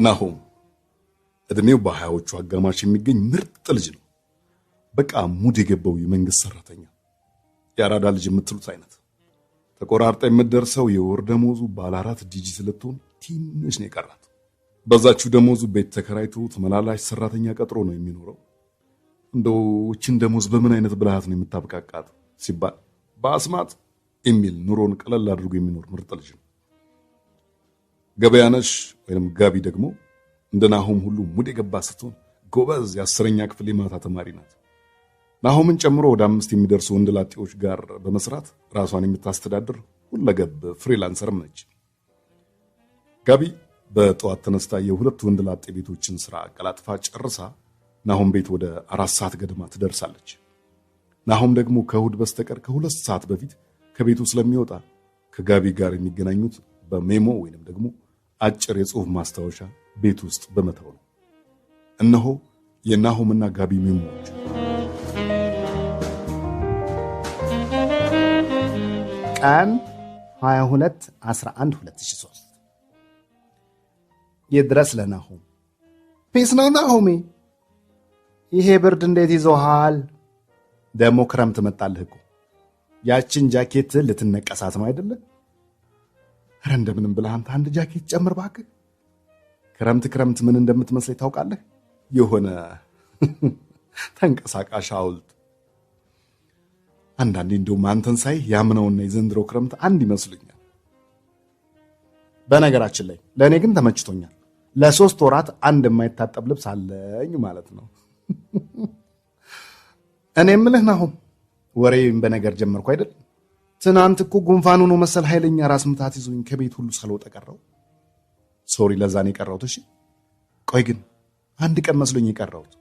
ናሆም እድሜው በሃያዎቹ አጋማሽ የሚገኝ ምርጥ ልጅ ነው። በቃ ሙድ የገባው የመንግስት ሰራተኛ ያራዳ ልጅ የምትሉት አይነት ተቆራርጣ የምትደርሰው የወር ደሞዙ ባለ 4 ዲጂት ልትሆን ትንሽ ነው የቀራት። በዛችው ደሞዙ ቤት ተከራይቶ ተመላላሽ ሰራተኛ ቀጥሮ ነው የሚኖረው። እንደው እቺን ደሞዝ በምን አይነት ብልሃት ነው የምታብቃቃት ሲባል በአስማት የሚል ኑሮን ቀለል አድርጎ የሚኖር ምርጥ ልጅ ነው። ገበያነሽ ወይም ጋቢ ደግሞ እንደ ናሆም ሁሉ ሙድ የገባ ስትሆን ጎበዝ የ10ኛ ክፍል የማታ ተማሪ ናት። ናሆምን ጨምሮ ወደ 5 የሚደርሱ ወንደላጤዎች ጋር በመስራት ራሷን የምታስተዳድር ሁለገብ ፍሪላንሰርም ነች። ጋቢ በጠዋት ተነስታ የሁለት ወንደላጤ ቤቶችን ስራ አቀላጥፋ ጨርሳ ናሆም ቤት ወደ 4 ሰዓት ገደማ ትደርሳለች። ናሆም ደግሞ ከእሑድ በስተቀር ከ2 ሰዓት በፊት ከቤቱ ስለሚወጣ ከጋቢ ጋር የሚገናኙት በሜሞ ወይንም ደግሞ አጭር የጽሑፍ ማስታወሻ ቤት ውስጥ በመተው ነው። እነሆ የናሆምና ጋቢ ሜሞዎች። ቀን 22/11/2003 ይድረስ ለናሆም። ፔስ ነው ናሆሜ፣ ይሄ ብርድ እንዴት ይዞሃል? ደሞ ክረምት መጣልህ እኮ። ያችን ጃኬት ልትነቀሳት ነው አይደለ? ኧረ እንደምንም ብለህ አንተ አንድ ጃኬት ጨምር እባክህ። ክረምት ምን እንደምትመስለኝ ታውቃለህ? የሆነ ተንቀሳቃሽ ሐውልት። አንዳንዴ እንደውም አንተን ሳይ ያምነውና የዘንድሮ ክረምት አንድ ይመስሉኛል። በነገራችን ላይ ለእኔ ግን ተመችቶኛል። ለ3 ወራት አንድ የማይታጠብ ልብስ አለኝ ማለት ነው። እኔ የምልህ ናሆም፣ ወሬም በነገር ጀመርኩ አይደል? ትናንት እኮ ጉንፋኑ ነው መሰል ኃይለኛ ራስ ምታት ይዞኝ ከቤት ሁሉ ሳልወጣ ቀረው። ሶሪ ለዛ ነው የቀረሁት። እሺ ቆይ ግን አንድ ቀን መስሎኝ የቀረሁት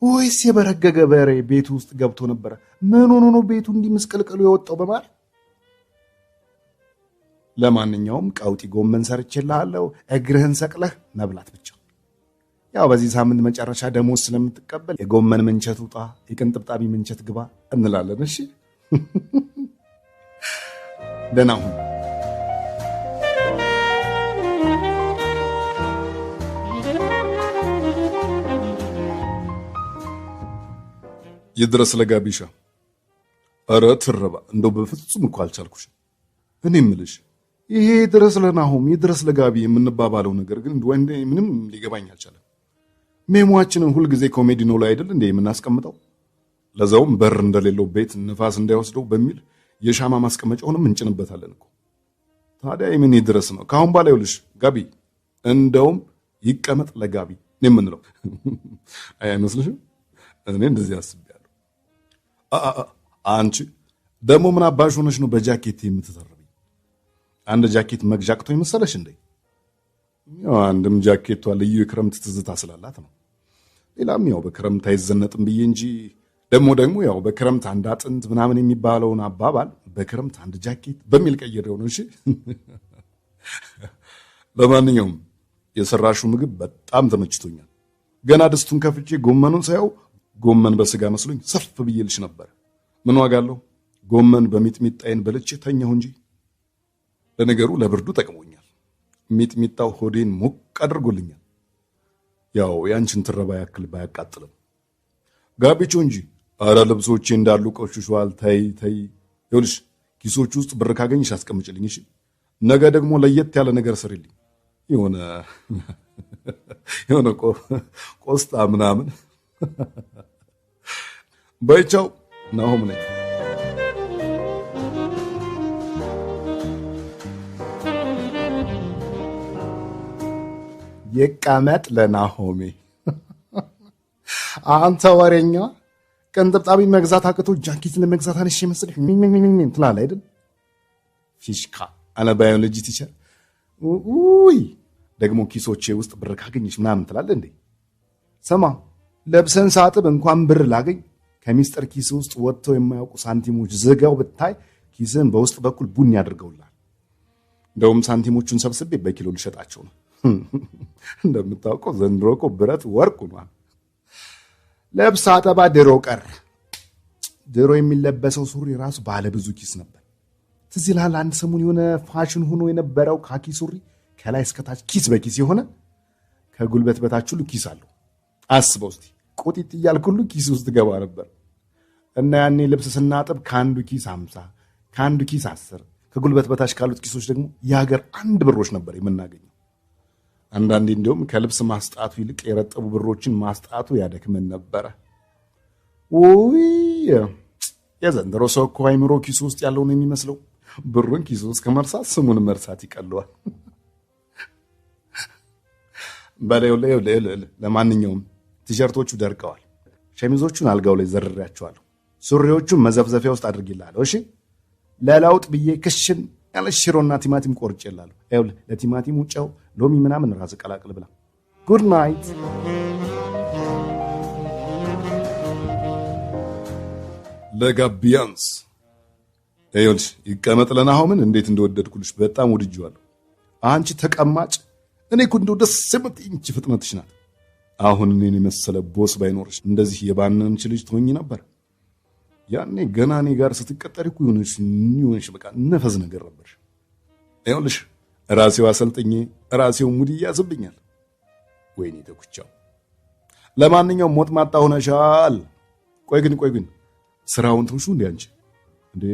ወይስ የበረገገ በሬ ቤቱ ውስጥ ገብቶ ነበረ? ምን ሆኖ ነው ቤቱ እንዲህ ምስቅልቅሉ የወጣው በማር? ለማንኛውም ቀውጢ ጎመን ሰርቼልሃለሁ፣ እግርህን ሰቅለህ መብላት ብቻ። ያው በዚህ ሳምንት መጨረሻ ደሞዝ ስለምትቀበል የጎመን ምንቸት ውጣ፣ የቅንጥብጣቢ ምንቸት ግባ እንላለን። እሺ ደህና ሁን። ይድረስ ለጋቢሻ። ኧረ ትረባ፣ እንደው በፍጹም እኮ አልቻልኩሽ። እኔ የምልሽ ይሄ ይድረስ ለናሆም ይድረስ ለጋቢ የምንባባለው ነገር ግን ምንም ሊገባኝ አልቻለም። ሜሞአችንን ሁልጊዜ ኮሜዲኖ ላይ አይደል እንዴ የምናስቀምጠው? ለዛውም በር እንደሌለው ቤት ንፋስ እንዳይወስደው በሚል የሻማ ማስቀመጫውንም እንጭንበታለን እኮ። ታዲያ የምን ይድረስ ነው? ካሁን በኋላ ይኸውልሽ ጋቢ፣ እንደውም ይቀመጥ ለጋቢ ነው የምንለው። አይመስልሽም? እኔ እንደዚህ አስቤያለሁ። አንቺ ደግሞ ምን አባሽ ሆነሽ ነው በጃኬት የምትተርቢ? አንድ ጃኬት መግዣ አቅቶኝ መሰለሽ እንዴ? ያው አንድም ጃኬቷ ልዩ የክረምት ትዝታ ስላላት ነው። ሌላም ያው በክረምት አይዘነጥም ብዬ እንጂ ደግሞ ያው በክረምት አንድ አጥንት ምናምን የሚባለውን አባባል በክረምት አንድ ጃኬት በሚል ቀይሬው ነው። እሺ ለማንኛውም የሰራሹ ምግብ በጣም ተመችቶኛል። ገና ድስቱን ከፍቼ ጎመኑን ሳየው ጎመን በስጋ መስሎኝ ሰፍ ብዬልሽ ነበር። ምን ዋጋ አለው? ጎመን በሚጥሚጣዬን በልቼ ተኛሁ እንጂ። ለነገሩ ለብርዱ ጠቅሞኛል። ሚጥሚጣው ሆዴን ሞቅ አድርጎልኛል። ያው ያንቺን ትረባ ያክል ባያቃጥልም ጋቢቾ እንጂ። አረ ልብሶቼ እንዳሉ ቆሽሿል። ተይ ይኸውልሽ ኪሶች ውስጥ ብር ካገኝሽ አስቀምጭልኝ እሺ። ነገ ደግሞ ለየት ያለ ነገር ስሪልኝ። የሆነ ቆስጣ ምናምን። በይቻው ናሆም ነኝ። ይቀመጥ ለናሆሜ። አንተ ወሬኛ፣ ቅንጥብጣቢ መግዛት አቅቶ ጃኬት ለመግዛት አንሽ መስልህ ምን ትላለህ አይደል? ፊሽካ አለ ባዮሎጂ ቲቸር። ውይ ደግሞ ኪሶቼ ውስጥ ብር ካገኘሽ ምናምን ትላለህ እንዴ? ስማ ለብሰን ሳጥብ እንኳን ብር ላገኝ ከሚስጥር ኪስ ውስጥ ወጥተው የማያውቁ ሳንቲሞች ዝጋው ብታይ ኪስን በውስጥ በኩል ቡኒ ያድርገውላል። እንደውም ሳንቲሞቹን ሰብስቤ በኪሎ ልሸጣቸው ነው። እንደምታውቀው ዘንድሮ እኮ ብረት ወርቅ ሆኗል። ልብስ አጠባ ድሮ ቀረ። ድሮ የሚለበሰው ሱሪ ራሱ ባለ ብዙ ኪስ ነበር። ትዝ ይልሃል? አንድ ሰሞን የሆነ ፋሽን ሆኖ የነበረው ካኪ ሱሪ ከላይ እስከታች ኪስ በኪስ የሆነ ከጉልበት በታች ሁሉ ኪስ አለው። አስበው እስቲ ቁጢጥ እያልክ ሁሉ ኪስ ውስጥ ገባ ነበር። እና ያኔ ልብስ ስናጥብ ከአንዱ ኪስ 50 ከአንዱ ኪስ 10 ከጉልበት በታች ካሉት ኪሶች ደግሞ የሀገር 1 ብሮች ነበር የምናገኘው። አንዳንዴ እንዲሁም ከልብስ ማስጣቱ ይልቅ የረጠቡ ብሮችን ማስጣቱ ያደክመን ነበረ። ውይ የዘንድሮ ሰው እኮ አይምሮ ኪሱ ውስጥ ያለው ነው የሚመስለው። ብሩን ኪሱ ውስጥ ከመርሳት ስሙን መርሳት ይቀለዋል። ለማንኛውም ቲሸርቶቹ ደርቀዋል። ሸሚዞቹን አልጋው ላይ ዘርሬያቸዋለሁ። ሱሪዎቹን መዘፍዘፊያ ውስጥ አድርጌልሃለሁ። እሺ ለለውጥ ብዬ ክሽን ያለ ሽሮና ቲማቲም ቆርጬልሃለሁ። ይኸውልህ ለቲማቲሙ ጨው፣ ሎሚ ምናምን ራስህ ቀላቅል ብላ። ጉድ ናይት። ለጋቢያንስ ይኸውልሽ ይቀመጥ ለናሆምን እንዴት እንደወደድኩልሽ በጣም ወድጄዋለሁ። አንቺ ተቀማጭ፣ እኔ እኮ እንደው ደስ የምትይኝ ፍጥነትሽ ናት። አሁን እኔን የመሰለ ቦስ ባይኖርሽ እንደዚህ የባነንች ልጅ ትሆኚ ነበር። ያኔ ገና እኔ ጋር ስትቀጠሪ እኮ የሆነሽ በቃ ነፈዝ ነገር ነበርሽ። ይኸውልሽ ራሴው አሰልጥኜ ራሴው ሙድ ይያዝብኛል። ወይኔ ተኩቻው። ለማንኛውም ሞት ማጣ ሆነሻል። ቆይ ግን ስራውን ትንሹ እንዴ አንቺ እንዴ?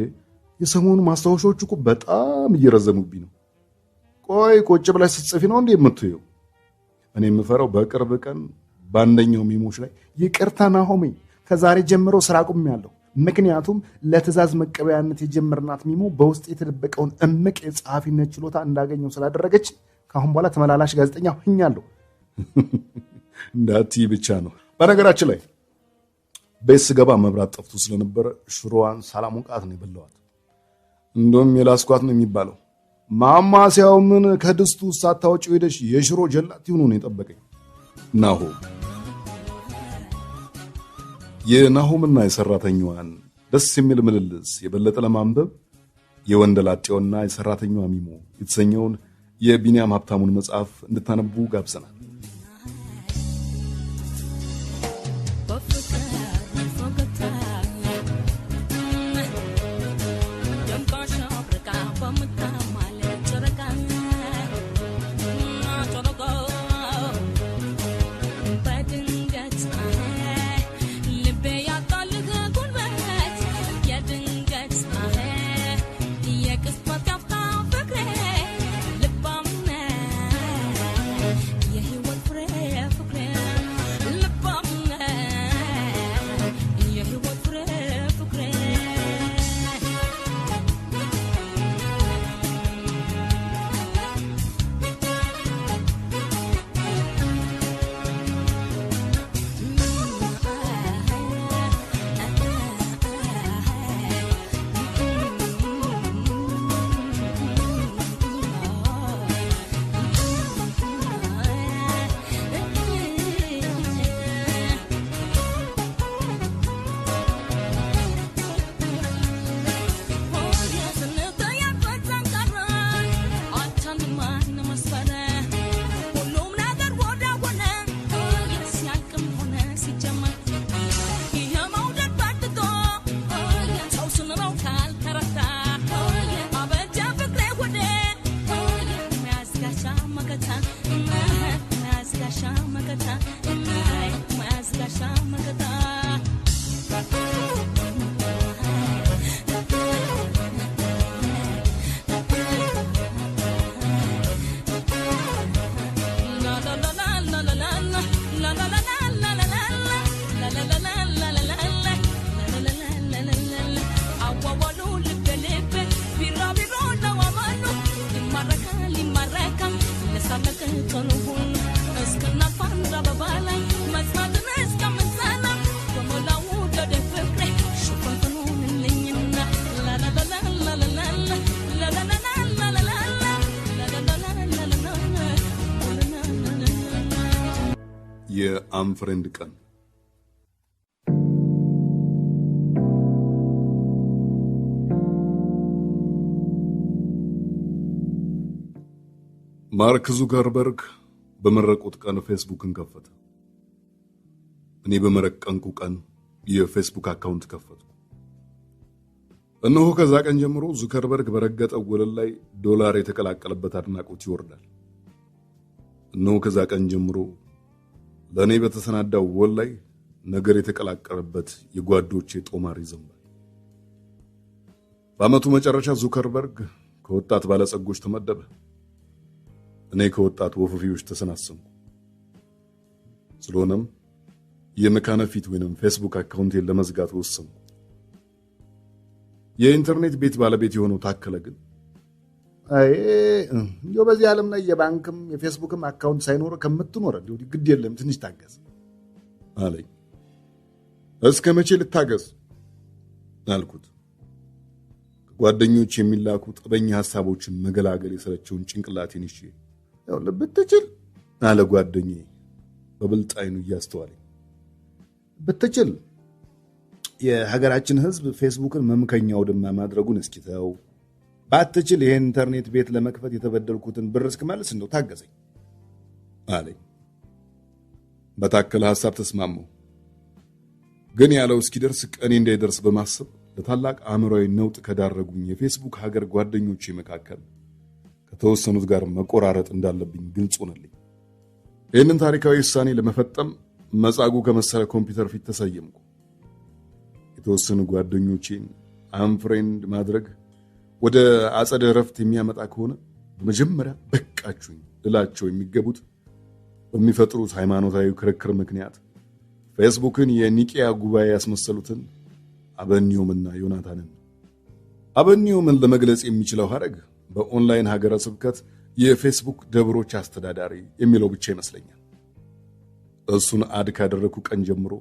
የሰሞኑ ማስታወሻዎች እኮ በጣም እየረዘሙብኝ ነው። ቆይ ቁጭ ብለሽ ስትጽፊ ነው እንዴ የምትይው? እኔ የምፈራው በቅርብ ቀን በአንደኛው ሚሞች ላይ ይቅርታ ናሆሜ ከዛሬ ጀምሮ ስራ አቁሜያለሁ፣ ምክንያቱም ለትዕዛዝ መቀበያነት የጀመርናት ሚሞ በውስጥ የተደበቀውን እምቅ የጸሐፊነት ችሎታ እንዳገኘው ስላደረገች ከአሁን በኋላ ተመላላሽ ጋዜጠኛ ሆኛለሁ እንዳትዪ ብቻ ነው። በነገራችን ላይ ቤት ስገባ መብራት ጠፍቶ ስለነበረ ሽሮዋን ሳላሞቃት ነው የበላኋት። እንደውም የላስኳት ነው የሚባለው። ማማሲያው ምን ከድስቱ ሳታወጪው ሄደሽ የሽሮ ጀላት ሆኖ ነው የጠበቀኝ። ናሆም የናሆምና የሰራተኛዋን ደስ የሚል ምልልስ የበለጠ ለማንበብ የወንደላጤውና የሰራተኛዋ ሚሞ የተሰኘውን የቢንያም ሀብታሙን መጽሐፍ እንድታነቡ ጋብዘናል። የአንፍሬንድ ቀን ማርክ ዙከርበርግ በመረቁት ቀን ፌስቡክን ከፈተ። እኔ በመረቀንኩ ቀን የፌስቡክ አካውንት ከፈትኩ። እነሆ ከዛ ቀን ጀምሮ ዙከርበርግ በረገጠው ወለል ላይ ዶላር የተቀላቀለበት አድናቆት ይወርዳል። እነሆ ከዛ ቀን ጀምሮ ለእኔ በተሰናዳው ወል ላይ ነገር የተቀላቀለበት የጓዶቼ ጦማር ይዘንባል። በዓመቱ መጨረሻ ዙከርበርግ ከወጣት ባለጸጎች ተመደበ። እኔ ከወጣት ወፈፊዎች ተሰናሰንኩ። ስለሆነም የመካነ ፊት ወይንም ፌስቡክ አካውንቴን ለመዝጋት ወሰንኩ። የኢንተርኔት ቤት ባለቤት የሆነው ታከለ ግን እንዲያው በዚህ ዓለም ላይ የባንክም የፌስቡክም አካውንት ሳይኖር ከምትኖር ግድ የለም ትንሽ ታገዝ አለኝ። እስከ መቼ ልታገዝ አልኩት። ከጓደኞች የሚላኩ ጠበኛ ሐሳቦችን መገላገል የሰለቸውን ጭንቅላቴን ይዤ ብትችል አለ ጓደኛዬ በብልጥ ዓይኑ እያስተዋለኝ። ብትችል የሀገራችን ሕዝብ ፌስቡክን መምከኛው ድማ ማድረጉን እስኪተው፣ ባትችል ይሄን ኢንተርኔት ቤት ለመክፈት የተበደልኩትን ብር እስክመልስ እንደው ታገዘኝ አለኝ። በታከለ ሐሳብ ተስማማሁ። ግን ያለው እስኪደርስ ቀኔ እንዳይደርስ በማሰብ ለታላቅ አእምሯዊ ነውጥ ከዳረጉኝ የፌስቡክ ሀገር ጓደኞቼ መካከል ከተወሰኑት ጋር መቆራረጥ እንዳለብኝ ግልጽ ሆነልኝ። ይህንን ታሪካዊ ውሳኔ ለመፈጸም መጻጉዕ ከመሰለ ኮምፒውተር ፊት ተሰየምኩ። የተወሰኑ ጓደኞቼን አንፍሬንድ ማድረግ ወደ አጸደ እረፍት የሚያመጣ ከሆነ በመጀመሪያ በቃችሁኝ ልላቸው የሚገቡት በሚፈጥሩት ሃይማኖታዊ ክርክር ምክንያት ፌስቡክን የኒቂያ ጉባኤ ያስመሰሉትን አበኒዮምና ዮናታንን። አበኒዮምን ለመግለጽ የሚችለው ሐረግ በኦንላይን ሀገረ ስብከት የፌስቡክ ደብሮች አስተዳዳሪ የሚለው ብቻ ይመስለኛል። እሱን አድ ካደረኩ ቀን ጀምሮ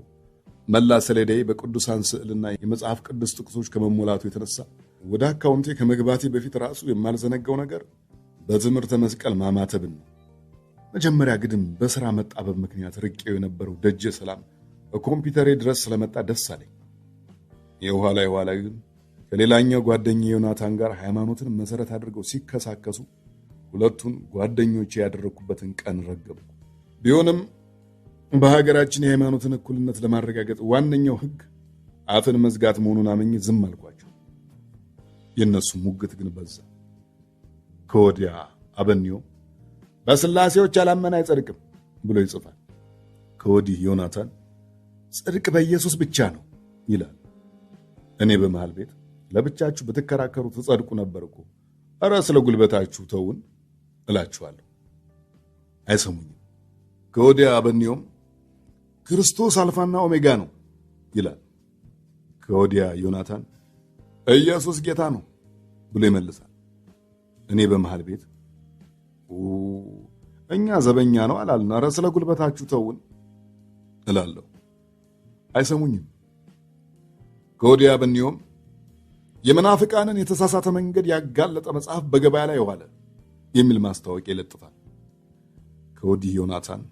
መላ ሰሌዳዬ በቅዱሳን ስዕልና የመጽሐፍ ቅዱስ ጥቅሶች ከመሞላቱ የተነሳ ወደ አካውንቴ ከመግባቴ በፊት ራሱ የማልዘነጋው ነገር በትምህርተ መስቀል ማማተብን ነው። መጀመሪያ ግድም በሥራ መጣበብ ምክንያት ርቄው የነበረው ደጀ ሰላም በኮምፒውተሬ ድረስ ስለመጣ ደስ አለኝ። የኋላ ግን ከሌላኛው ጓደኛ ዮናታን ጋር ሃይማኖትን መሰረት አድርገው ሲከሳከሱ ሁለቱን ጓደኞቼ ያደረኩበትን ቀን ረገምኩ። ቢሆንም በሀገራችን የሃይማኖትን እኩልነት ለማረጋገጥ ዋነኛው ሕግ አፍን መዝጋት መሆኑን አመኝ ዝም አልኳቸው። የነሱ ሙግት ግን በዛ። ከወዲያ አበኒዮ በስላሴዎች ያላመነ አይጸድቅም ብሎ ይጽፋል። ከወዲህ ዮናታን ጽድቅ በኢየሱስ ብቻ ነው ይላል። እኔ በመሃል ቤት ለብቻችሁ ብትከራከሩ ትጸድቁ ነበር እኮ፣ ኧረ ስለ ጉልበታችሁ ተውን እላችኋለሁ። አይሰሙኝም። ከወዲያ አበኒዮም ክርስቶስ አልፋና ኦሜጋ ነው ይላል። ከወዲያ ዮናታን ኢየሱስ ጌታ ነው ብሎ ይመልሳል። እኔ በመሃል ቤት እኛ ዘበኛ ነው አላልን፣ ኧረ ስለ ጉልበታችሁ ተውን እላለሁ። አይሰሙኝም። ከወዲያ አበኒዮም የመናፍቃንን የተሳሳተ መንገድ ያጋለጠ መጽሐፍ በገበያ ላይ ዋለ የሚል ማስታወቂያ ይለጥፋል። ከወዲህ ዮናታን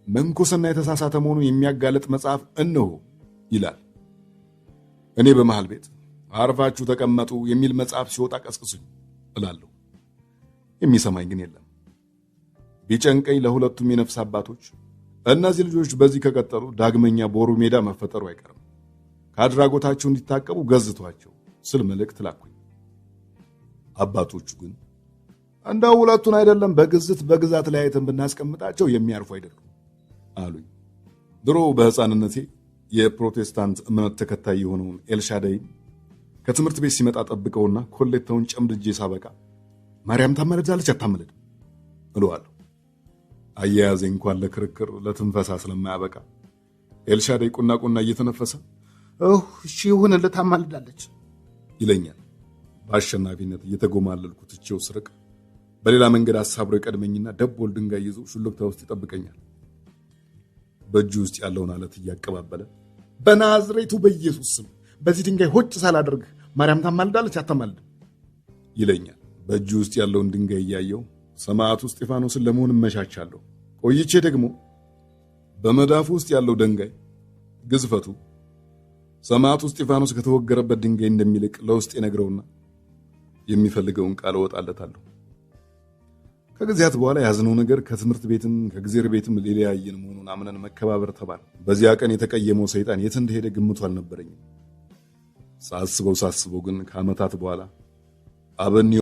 መንኩስና የተሳሳተ መሆኑን የሚያጋለጥ መጽሐፍ እነሆ ይላል። እኔ በመሃል ቤት አርፋችሁ ተቀመጡ የሚል መጽሐፍ ሲወጣ ቀስቅሱኝ እላለሁ። የሚሰማኝ ግን የለም። ቢጨንቀኝ ለሁለቱም የነፍስ አባቶች እነዚህ ልጆች በዚህ ከቀጠሉ ዳግመኛ ቦሩ ሜዳ መፈጠሩ አይቀርም፣ ከአድራጎታቸው እንዲታቀቡ ገዝቷቸው ስል መልእክት ላኩኝ። አባቶቹ ግን እንደው ሁለቱን አይደለም በግዝት በግዛት ላይ አይተን ብናስቀምጣቸው የሚያርፉ አይደሉም አሉኝ። ድሮ በሕፃንነቴ የፕሮቴስታንት እምነት ተከታይ የሆነውን ኤልሻዳይን ከትምህርት ቤት ሲመጣ ጠብቀውና ኮሌታውን ጨምድጄ ሳበቃ ማርያም ታመለዳለች አታመለድ እለዋለሁ። አያያዜ እንኳን ለክርክር ለትንፈሳ ስለማያበቃ ኤልሻዳይ ቁና እየተነፈሰ እሺ ይሁንልህ ታማልዳለች ይለኛል። በአሸናፊነት እየተጎማለልኩ ትቼው ስርቅ በሌላ መንገድ አሳብሮ ይቀድመኝና ደቦል ድንጋይ ይዞ ሹልክታ ውስጥ ይጠብቀኛል። በእጁ ውስጥ ያለውን አለት እያቀባበለ በናዝሬቱ በኢየሱስ ስም በዚህ ድንጋይ ሆጭ ሳላደርግ ማርያም ታማልዳለች አታማልድም ይለኛል። በእጁ ውስጥ ያለውን ድንጋይ እያየው ሰማዕቱ እስጢፋኖስን ለመሆን እመቻቻለሁ። ቆይቼ ደግሞ በመዳፉ ውስጥ ያለው ድንጋይ ግዝፈቱ ሰማዕቱ እስጢፋኖስ ከተወገረበት ድንጋይ እንደሚልቅ ለውስጥ የነግረውና የሚፈልገውን ቃል እወጣለታለሁ። ከጊዜያት በኋላ ያዝነው ነገር ከትምህርት ቤትም ከእግዚአብሔር ቤትም ሊለያየን መሆኑን አምነን መከባበር ተባለ። በዚያ ቀን የተቀየመው ሰይጣን የት እንደሄደ ግምቱ አልነበረኝም። ሳስበው ግን ከዓመታት በኋላ አበኒዮ